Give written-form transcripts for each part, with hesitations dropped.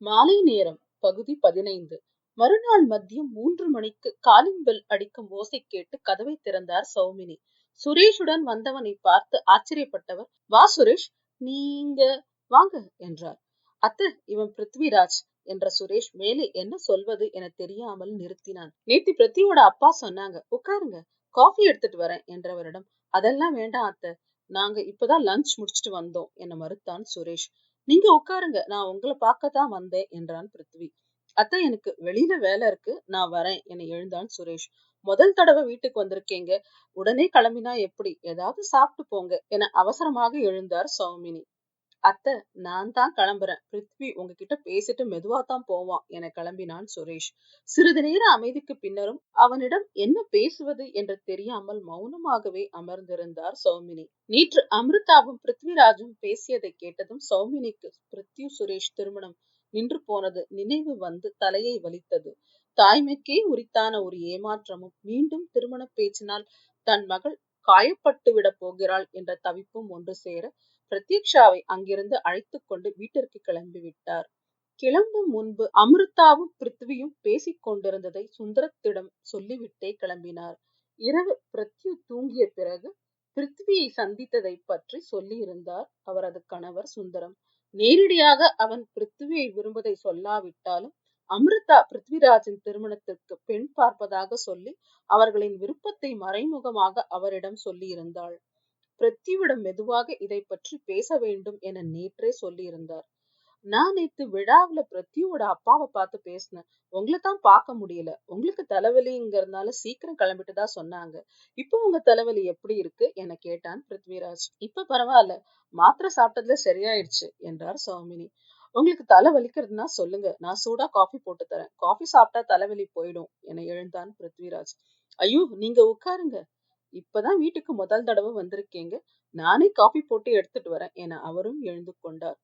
மாலை நேரம் பகுதி 15. மறுநாள் மதியம் 3 மணிக்கு காலிங் பெல் அடிக்கும் ஓசை கேட்டு கதவை திறந்தார் சௌமினி. சுரேஷுடன் வந்தவனை பார்த்து ஆச்சரியப்பட்டவர், வா சுரேஷ், நீங்க வாங்க என்றார். அத்தை, இவன் பிருத்விராஜ் என்ற சுரேஷ் மேலே என்ன சொல்வது என தெரியாமல் நிறுத்தினான். நேத்து பிருத்தியோட அப்பா சொன்னாங்க, உட்காருங்க, காஃபி எடுத்துட்டு வரேன் என்றவரிடம், அதெல்லாம் வேண்டாம் அத்தை, நாங்க இப்பதான் லஞ்ச் முடிச்சுட்டு வந்தோம் என மறுத்தான் சுரேஷ். நீங்க உட்காருங்க, நான் உங்களை பார்க்கத்தான் வந்தேன் என்றான் பிருத்வி. அத்தை, எனக்கு வெளியில வேலை இருக்கு, நான் வரேன் என எழுந்தான் சுரேஷ். முதல் தடவை வீட்டுக்கு வந்திருக்கீங்க, உடனே கிளம்பினா எப்படி, ஏதாவது சாப்பிட்டு போங்க என அவசரமாக எழுந்தார் சௌமினி. அத்தை, நான் தான் கிளம்புறேன், பிருத்வி உங்ககிட்ட பேசிட்டு மெதுவா தான் போவான் என கிளம்பினான் சுரேஷ். சிறிது நேர அமைதிக்கு பின்னரும் அவனிடம் என்ன பேசுவது என்று தெரியாமல் மௌனமாகவே அமர்ந்திருந்தார் சௌமினி. நேற்று அமிர்தாவும் பிருத்விராஜும் பேசியதை கேட்டதும் சௌமினிக்கு பிருத்வி சுரேஷ் திருமணம் நின்று போனது நினைவு வந்து தலையை வலித்தது. தாய்மைக்கே உரித்தான ஒரு ஏமாற்றமும், மீண்டும் திருமண பேச்சினால் தன் மகள் காயப்பட்டு விட போகிறாள் என்ற தவிப்பும் ஒன்று சேர பிரத்யக்ஷாவை அங்கிருந்து அழைத்து கொண்டு வீட்டிற்கு கிளம்பி விட்டார். கிளம்பும் முன்பு அமிர்தாவும் பிருத்வியும் பேசிக் கொண்டிருந்ததை சுந்தரத்திடம் சொல்லிவிட்டே கிளம்பினார். இரவு பிருத்வி தூங்கிய பிறகு பிருத்வியை சந்தித்ததை பற்றி சொல்லி இருந்தார் அவரது கணவர் சுந்தரம். நேரடியாக அவன் பிருத்வியை விரும்புவதை சொல்லாவிட்டாலும் அமிர்தா பிருத்விராஜின் திருமணத்திற்கு பெண் பார்ப்பதாக சொல்லி அவர்களின் விருப்பத்தை மறைமுகமாக அவரிடம் சொல்லி இருந்தாள். பிருத்வியிடம் மெதுவாக இதை பற்றி பேச வேண்டும் என நேற்றே சொல்லி இருந்தார். நான் நேத்து விழாவில பிருத்வியோட அப்பாவை பார்த்து பேசினேன், உங்களை தான் பார்க்க முடியல, உங்களுக்கு தலைவலிங்கிறதுனால சீக்கிரம் கிளம்பிட்டுதான் சொன்னாங்க, இப்போ உங்க தலைவலி எப்படி இருக்கு என கேட்டான் பிருத்விராஜ். இப்ப பரவாயில்ல, மாத்திரை சாப்பிட்டதுல சரியாயிடுச்சு என்றார் சௌமினி. உங்களுக்கு தலை வலிக்கிறதுனா சொல்லுங்க, நான் சூடா காஃபி போட்டு தரேன், காஃபி சாப்பிட்டா தலைவலி போயிடும் என எழுந்தான் பிருத்விராஜ். ஐயோ, நீங்க உட்காருங்க, இப்பதான் வீட்டுக்கு முதல் தடவை வந்திருக்கீங்க, நானே காஃபி போட்டு எடுத்துட்டு வரேன் என அவரும் எழுந்து கொண்டார்.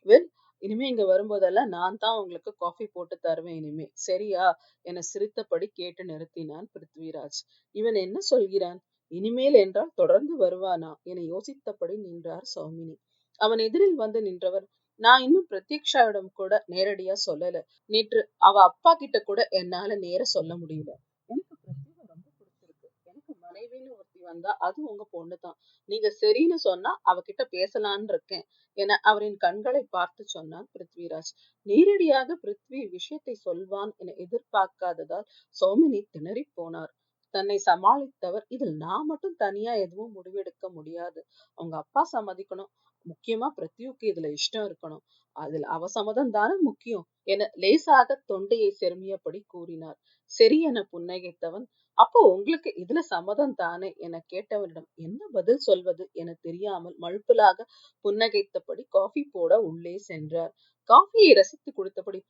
வெல், இனிமே இங்க வரும்போதெல்லாம் நான் தான் உங்களுக்கு காஃபி போட்டு தருவேன் இனிமே, சரியா என சிரித்தபடி கேட்டு நிறுத்தினான் பிருத்விராஜ். இவன் என்ன சொல்கிறான், இனிமேல் என்றால் தொடர்ந்து வருவானா என யோசித்தபடி நின்றார் சௌமினி. அவன் எதிரில் வந்து நின்றவர், நான் இன்னும் பிரத்யக்ஷாவிடம் கூட நேரடியா சொல்லல, நேற்று அவ அப்பா கிட்ட கூட என்னால நேர சொல்ல முடியல, எனக்கு பிரத்யேக ரொம்ப பிடிச்சிருக்கு, எனக்கு மனைவின்னு ஒருத்தி வந்தா அது உங்க பொண்ணுதான், நீங்க சரின்னு சொன்னா அவகிட்ட பேசலான்னு இருக்கேன் என அவரின் கண்களை பார்த்து சொன்னான் பிருத்விராஜ். நேரடியாக பிருத்வி விஷயத்தை சொல்வான் என எதிர்பார்க்காததால் சௌமினி திணறி போனார். தன்னை சமாளித்தவர், இதில் நான் மட்டும் தனியா எதுவும் முடிவெடுக்க முடியாது, அவங்க அப்பா சம்மதிக்கணும், முக்கியமா பிருத்விக்கு இதுல இஷ்டம் இருக்கணும், அதில் அவ சம்மதம் தானே முக்கியம் என லேசாக தொண்டையை செருமியபடி கூறினார். சரி என புன்னகைத்தவன், அப்போ உங்களுக்கு இதுல சம்மதம் தானே என கேட்டவனிடம் என்ன பதில் சொல்வது என தெரியாமல் மழுப்பலாக புன்னகைத்தபடி காஃபி போட உள்ளே சென்றார். காஃபியை ரசித்து குடித்தபடி,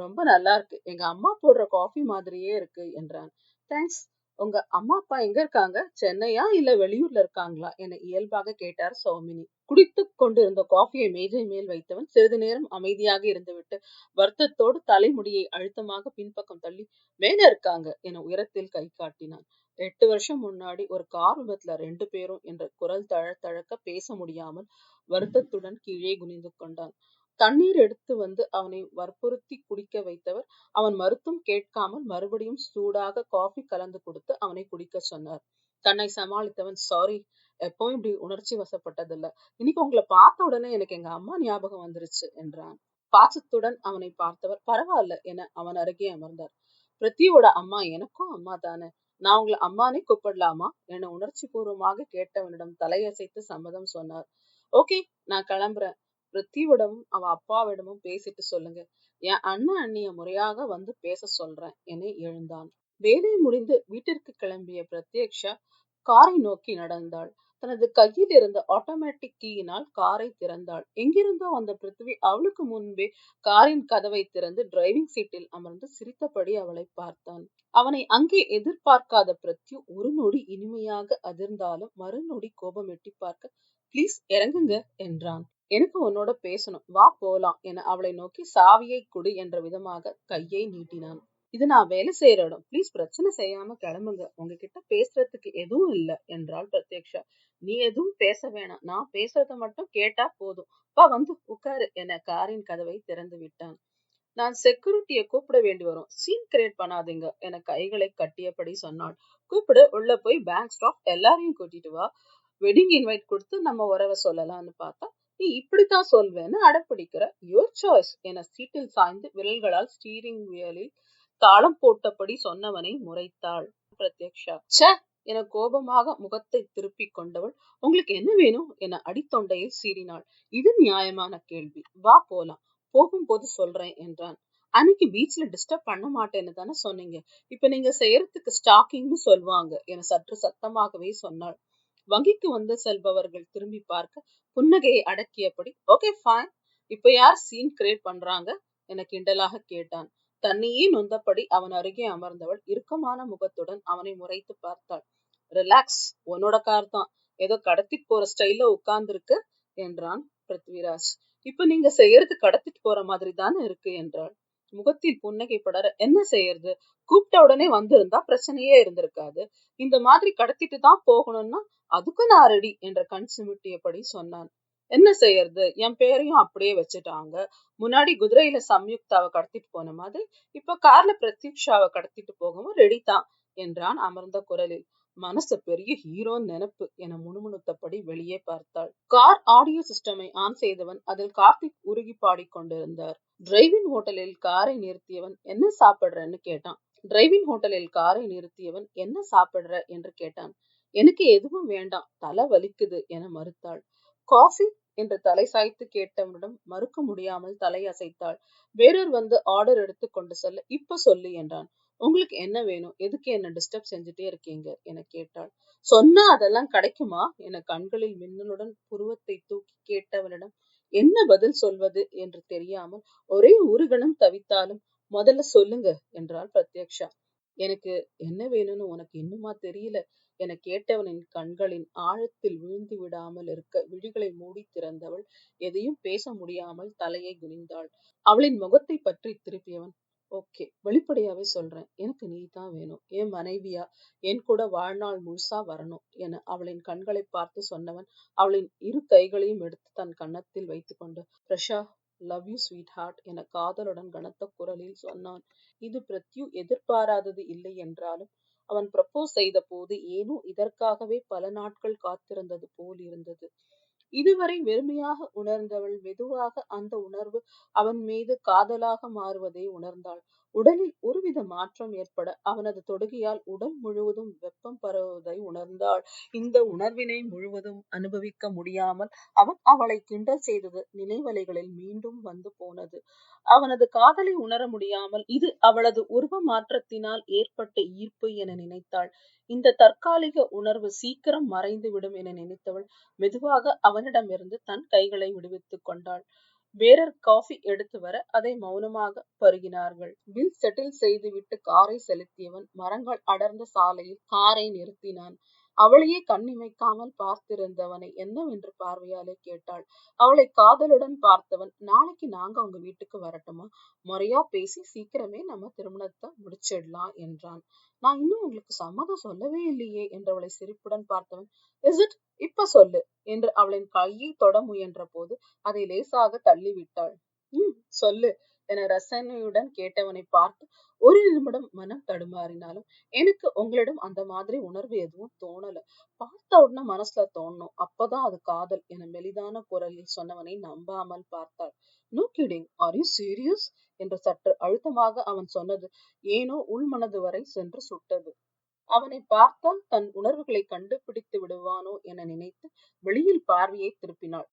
ரொம்ப நல்லா இருக்கு, எங்க அம்மா போடுற காஃபி மாதிரியே இருக்கு என்றான். தேங்க்ஸ். உங்க அம்மா அப்பா எங்க இருக்காங்க, சென்னையா இல்ல வெளியூர்ல இருக்காங்களா என இயல்பாக கேட்டார் சௌமினி. குடித்துக் கொண்டிருந்த காஃபியை மேஜை மேல் வைத்தவன் சிறிது நேரம் அமைதியாக இருந்துவிட்டு வருத்தத்தோடு தலைமுடியை அழுத்தமாக பின்பக்கம் தள்ளி, மேல இருக்காங்க என உயரத்தில் கை காட்டினான். 8 வருஷம் முன்னாடி ஒரு கார் விபத்துல 2 பேரும் என்ற குரல் தழக்க பேச முடியாமல் வருத்தத்துடன் கீழே குனிந்து கொண்டான். தண்ணீர் எடுத்து வந்து அவனை வற்புறுத்தி குடிக்க வைத்தவர் அவன் மறுத்தும் கேட்காமல் மறுபடியும் சூடாக காஃபி கலந்து கொடுத்து அவனை குடிக்க சொன்னார். தன்னை சமாளித்தவன், சாரி, எப்பவும் இப்படி உணர்ச்சி வசப்பட்டதில்ல, இன்னைக்கு உங்களை பார்த்த உடனே எனக்கு எங்க அம்மா ஞாபகம் வந்துருச்சு என்றான். பாசத்துடன் அவனை பார்த்தவர், பரவாயில்ல என அவன் அருகே அமர்ந்தார். பிருத்தியோட அம்மா எனக்கும் அம்மா தானே, நான் உங்களை அம்மானே கூப்பிடலாமா என உணர்ச்சி பூர்வமாக கேட்டவனிடம் தலையசைத்து சம்மதம் சொன்னார். ஓகே, நான் கிளம்புறேன், பிருத்திவிடமும் அவ அப்பாவிடமும் பேசிட்டு சொல்லுங்க, என் அண்ணன் அண்ணிய முறையாக வந்து பேச சொல்றேன் என எழுந்தான். வேலை முடிந்து வீட்டிற்கு கிளம்பிய பிரத்யக்ஷா காரை நோக்கி நடந்தாள். தனது கையில் இருந்த ஆட்டோமேட்டிக் கீயினால் காரை திறந்தாள். எங்கிருந்தோ வந்த பிருத்வி அவளுக்கு முன்பே காரின் கதவை திறந்து டிரைவிங் சீட்டில் அமர்ந்து சிரித்தபடி அவளை பார்த்தான். அவனை அங்கே எதிர்பார்க்காத பிருத்வி ஒரு நொடி இனிமையாக அதிர்ந்தாலும் மறுநொடி கோபம் எட்டி பார்க்க, பிளீஸ் இறங்குங்க என்றான். எனக்கு உன்னோட பேசணும், வா போலாம் என அவளை நோக்கி சாவியை கொடு என்ற விதமாக கையை நீட்டினான். இது நான் வேலை செய்யற இடம், பிளீஸ் பிரச்சனை செய்யாம கிளம்புங்க, உங்ககிட்ட பேசுறதுக்கு எதுவும் இல்ல என்றாள் பிரத்யக்ஷா. நீ எதுவும் பேச வேணாம், நான் பேசுறத மட்டும் கேட்டா போதும், வா வந்து உட்காரு என காரின் கதவை திறந்து விட்டான். நான் செக்யூரிட்டிய கூப்பிட வேண்டி வரும். சீன் கிரியேட் பண்ணாதீங்க என கைகளை கட்டியபடி சொன்னாள். கூப்பிடு, உள்ள போய் பேங்க் ஸ்டாஃப் எல்லாரையும் கூட்டிட்டு வா. வெட்டிங் இன்வைட் கொடுத்து நம்ம உறவை சொல்லலாம்னு பார்த்தா நீ இப்படித்தான் சொல்வேன்னு அடப்பிடிக்கிற. யோர் சாய்ஸ் என சீட்டில் சாய்ந்து விரல்களால் ஸ்டீரிங் வியலில் தாளம் போட்டபடி சொன்னவனை முறைத்தாள் பிரத்யக்ஷா. ச்சே என கோபமாக முகத்தை திருப்பிக் கொண்டவள், உங்களுக்கு என்ன வேணும் என அடித்தொண்டையில் சீறினாள். இது நியாயமான கேள்வி. வா போலாம். போகும்போது சொல்றேன் என்றான். அன்னைக்கு பீச்ல டிஸ்டர்ப் பண்ண மாட்டேன்னு தானே சொன்னீங்க. இப்ப நீங்க செய்யறதுக்கு ஸ்டாக்கிங்னு சொல்லுவாங்க என சற்று சத்தமாகவே சொன்னாள். வங்கிக்கு வந்து செல்பவர்கள் திரும்பி பார்க்க புன்னகையை அடக்கியபடி, ஓகே ஃபைன், இப்ப யார் சீன் கிரியேட் பண்றாங்க என கிண்டலாக கேட்டான். தன்னையே நொந்தபடி அவன் அருகே அமர்ந்தவள் இறுக்கமான முகத்துடன் அவனை முறைத்து பார்த்தாள். ரிலாக்ஸ், உன்னோட கார் தான், ஏதோ கடத்திட்டு போற ஸ்டைல்ல உட்கார்ந்துருக்கு என்றான் பிருத்விராஜ். இப்ப நீங்க செய்யறது கடத்திட்டு போற மாதிரி தானே இருக்கு என்றாள். முகத்தில் புன்னகை படர, என்ன செய்யறது, கூப்பிட்ட உடனே வந்திருந்தா பிரச்சனையே இருந்திருக்காது. இந்த மாதிரி கடத்திட்டு தான் போகணும்னா அதுக்கு நான் ரெடி என்ற கண் சிமிட்டியபடி சொன்னான். என்ன செய்யறது, என் பேரையும் அப்படியே வச்சுட்டாங்க. முன்னாடி குதிரையில சம்யுக்தாவை கடத்திட்டு போன மாதிரி இப்ப கார்ல பிரத்யுஷாவை கடத்திட்டு போகவும் ரெடி தான் என்றான் அமர்ந்த குரலில். மனசு பெரிய ஹீரோன்னு நினைப்பு என முணுமுணுத்தபடி வெளியே பார்த்தாள். கார் ஆடியோ சிஸ்டமை ஆன் செய்தவன் அதில் கார்த்திக் உருகி பாடிக்கொண்டிருந்தார். டிரைவிங் ஹோட்டலில் காரை நிறுத்தியவன் என்ன சாப்பிடுறன்னு கேட்டான். டிரைவிங் ஹோட்டலில் காரை நிறுத்தியவன் என்ன சாப்பிடுற என்று கேட்டான். எனக்கு எதுவும் வேண்டாம், தலை வலிக்குது என மறுத்தாள். காஃபி என்று தலை சாய்த்து கேட்டவனிடம் மறுக்க முடியாமல் தலை அசைத்தாள். வேறொரு வந்து ஆர்டர் எடுத்து கொண்டு செல்ல, இப்ப சொல்லு என்றான். உங்களுக்கு என்ன வேணும், எதுக்கு என்ன டிஸ்டர்ப் செஞ்சுட்டே இருக்கீங்க என கேட்டாள். சொன்னா அதெல்லாம் கிடைக்குமா என கண்களில் மின்னலுடன் புருவத்தை தூக்கி கேட்டவனிடம் என்ன பதில் சொல்வது என்று தெரியாமல் ஒரே ஒரு கணம் தவித்தாலும் முதல்ல சொல்லுங்க என்றாள் பிரத்யக்ஷா. எனக்கு என்ன வேணும்னு உனக்கு இன்னுமா தெரியல என கேட்டவனின் கண்களின் ஆழத்தில் விழுந்து விடாமல் இருக்க விழிகளை மூடி திறந்தவள் எதையும் பேச முடியாமல் தலையை குனிந்தாள். அவளின் முகத்தை பற்றி திருப்பியவன், ஓகே, வெளிப்படையாவே சொல்றேன், எனக்கு நீ தான் வேணும், என் மனைவியா, என் கூட வாழ்நாள் முழுசா வரணும் என அவளின் கண்களை பார்த்து சொன்னவன் அவளின் இரு கைகளையும் எடுத்து தன் கன்னத்தில் வைத்துக் கொண்டு, பிரஷா, லவ் யூ ஸ்வீட் ஹார்ட் என காதலுடன் கனத்த குரலில் சொன்னான். இது பிருத்யு எதிர்பாராதது இல்லை என்றாலும் அவன் ப்ரப்போஸ் செய்த போது ஏனோ இதற்காகவே பல நாட்கள் காத்திருந்தது போல் இருந்தது. இதுவரை வெறுமையாக உணர்ந்தவள் மெதுவாக அந்த உணர்வு அவன் மீது காதலாக மாறுவதை உணர்ந்தாள். உடலில் ஒருவித மாற்றம் ஏற்பட அவனது தொடுகையால் உடல் முழுவதும் வெப்பம் பரவுவதை உணர்ந்தாள். இந்த உணர்வினை முழுவதும் அனுபவிக்க முடியாமல் அவன் அவளை கிண்டல் செய்தது நினைவலைகளில் மீண்டும் வந்து போனது. அவனது காதலை உணர முடியாமல் இது அவளது உருவ மாற்றத்தினால் ஏற்பட்ட ஈர்ப்பு என நினைத்தாள். இந்த தற்காலிக உணர்வு சீக்கிரம் மறைந்து விடும் என நினைத்தவள் மெதுவாக அவனிடமிருந்து தன் கைகளை விடுவித்துக் கொண்டாள். வேறொரு காஃபி எடுத்து வர அதை மௌனமாக பருகினார்கள். பில் செட்டில் செய்துவிட்டு காரை செலுத்தியவன் மரங்கள் அடர்ந்த சாலையில் காரை நிறுத்தினான். அவளையே கண்ணிமைக்காமல் பார்த்திருந்தவனை என்னவென்று பார்வையாலே கேட்டாள். அவளை காதலுடன் பார்த்தவன், நாளைக்கு நாங்க உங்க வீட்டுக்கு வரட்டுமா, முறையா பேசி சீக்கிரமே நம்ம திருமணத்தை முடிச்சிடலாம் என்றான். நான் இன்னும் உங்களுக்கு சம்மதம் சொல்லவே இல்லையே என்றவளை சிரிப்புடன் பார்த்தவன், இஸ் இட், இப்ப சொல்லு என்று அவளின் கையை தொட முயன்ற போது அதை லேசாக தள்ளிவிட்டாள். சொல்லு என ரசனையுடன் கேட்டவனை பார்த்து ஒரு நிமிடம் மனம் தடுமாறினாலும், எனக்கு உங்களிடம் அந்த மாதிரி உணர்வு எதுவும் தோணல, பார்த்த உடனே மனசுல தோணும், அப்பதான் அது காதல் என மெலிதான குரலில் சொன்னவனை நம்பாமல் பார்த்தாள். No kidding, are you serious என்று சற்று அழுத்தமாக அவன் சொன்னது ஏனோ உள்மனது வரை சென்று சுட்டது. அவனை பார்த்தால் தன் உணர்வுகளை கண்டுபிடித்து விடுவானோ என நினைத்து வெளியில் பார்வையை திருப்பினாள்.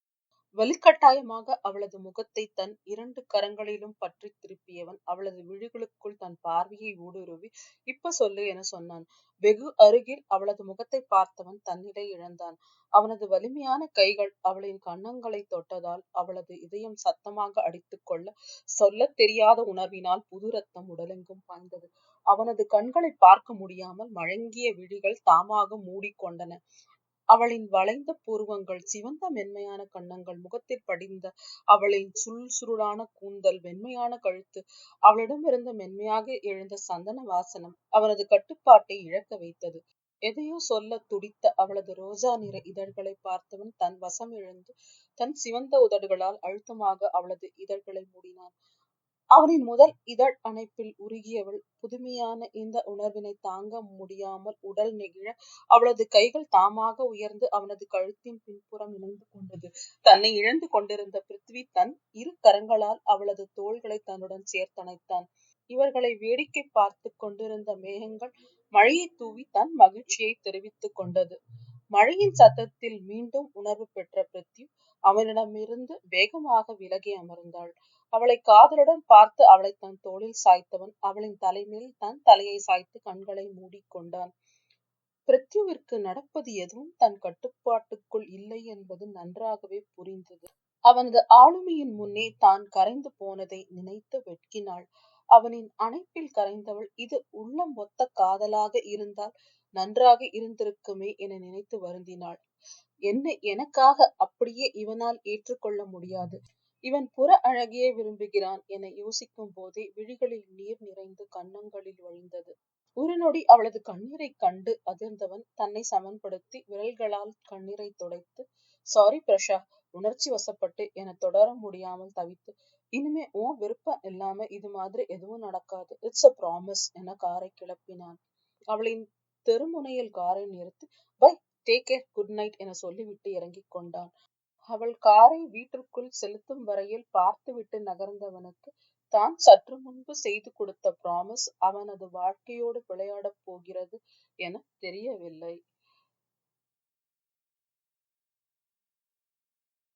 வலுக்கட்டாயமாக அவளது முகத்தை தன் இரண்டு கரங்களிலும் பற்றி திருப்பியவன் அவளது விழிகளுக்குள் தன் பார்வையை ஊடுருவி, இப்ப சொல்லு என சொன்னான். வெகு அருகில் அவளது முகத்தை பார்த்தவன் தன்னிலை இழந்தான். அவனது வலிமையான கைகள் அவளின் கன்னங்களை தொட்டதால் அவளது இதயம் சத்தமாக அடித்துக் கொள்ள சொல்ல தெரியாத உணர்வினால் புது ரத்தம் உடலெங்கும் பாய்ந்தது. அவனது கண்களை பார்க்க முடியாமல் மழங்கிய விழிகள் தாமாக மூடிக்கொண்டன. அவளின் வளைந்த புருவங்கள், சிவந்த மென்மையான கன்னங்கள், முகத்தில் படிந்த அவளின் சுருளான கூந்தல், வெண்மையான கழுத்து, அவளிடமிருந்த மென்மையாக எழுந்த சந்தன வாசனம் அவனது கட்டுப்பாட்டை இழக்க வைத்தது. எதையோ சொல்ல துடித்த அவளது ரோஜா நிற இதழ்களை பார்த்தவன் தன் வசம் இழந்து தன் சிவந்த உதடுகளால் அழுத்தமாக அவளது இதழ்களை மூடினான். அவனின் முதல் இதழ் அணைப்பில் உருகியவள். புதுமையான இந்த உணர்வினை தாங்க முடியாமல் உடல் நெகிழ அவளது கைகள் தாமாக உயர்ந்து அவனது கழுத்தின் பின்புறம் இணைந்து கொண்டது. தன்னை இழந்து கொண்டிருந்த பிருத்வி தன் இரு கரங்களால் அவளது தோள்களை தன்னுடன் சேர்த்தணைத்தான். இவர்களை வேடிக்கை பார்த்து கொண்டிருந்த மேகங்கள் மழையை தூவி தன் மகிழ்ச்சியை தெரிவித்துக் கொண்டது. மழையின் சத்தத்தில் மீண்டும் உணர்வு பெற்ற பிருத்வி அவனிடமிருந்து வேகமாக விலகி அமர்ந்தாள். அவளை காதலுடன் பார்த்து அவளை தன் தோளில் சாய்த்தவன் அவளின் தலைமேல் தன் தலையை சாய்த்து கண்களை மூடிக்கொண்டான். பிருத்யுவிற்கு நடப்பது எதுவும் தன் கட்டுப்பாட்டுக்குள் இல்லை என்பது நன்றாகவே புரிந்தது. அவனது ஆளுமையின் முன்னே தான் கரைந்து போனதை நினைத்து வெட்கினாள். அவனின் அணைப்பில் கரைந்தவள் இது உள்ளம் ஒத்த காதலாக இருந்தால் நன்றாக இருந்திருக்குமே என நினைத்து வருந்தினாள். என்னை எனக்காக அப்படியே இவனால் ஏற்றுக்கொள்ள முடியாது. இவன் புற அழகியே விரும்புகிறான் என யோசிக்கும் போதே விழிகளில் நீர் நிறைந்து கன்னங்களில் வழிந்தது. ஒரு நொடி அவளது கண்ணீரை கண்டு அதிர்ந்தவன் தன்னை சமன்படுத்தி விரல்களால் கண்ணீரை துடைத்து, சாரி பிரஷா, உணர்ச்சி வசப்பட்டு என தொடர முடியாமல் தவித்து, இனிமே உன் விருப்பம் இல்லாம இது மாதிரி எதுவும் நடக்காது, இட்ஸ் அ ப்ராமிஸ் என காரை கிளப்பினான். அவளின் தெருமுனையில் காரை நிறுத்தி, bye, take care, good night என சொல்லிவிட்டு இறங்கிக் கொண்டான். அவள் காரை வீட்டிற்குள் செலுத்தும் வரையில் பார்த்துவிட்டு நகர்ந்தவனுக்கு தான் சற்று முன்பு செய்து கொடுத்த ப்ராமிஸ் அவனது வாழ்க்கையோடு விளையாடப் போகிறது என தெரியவில்லை.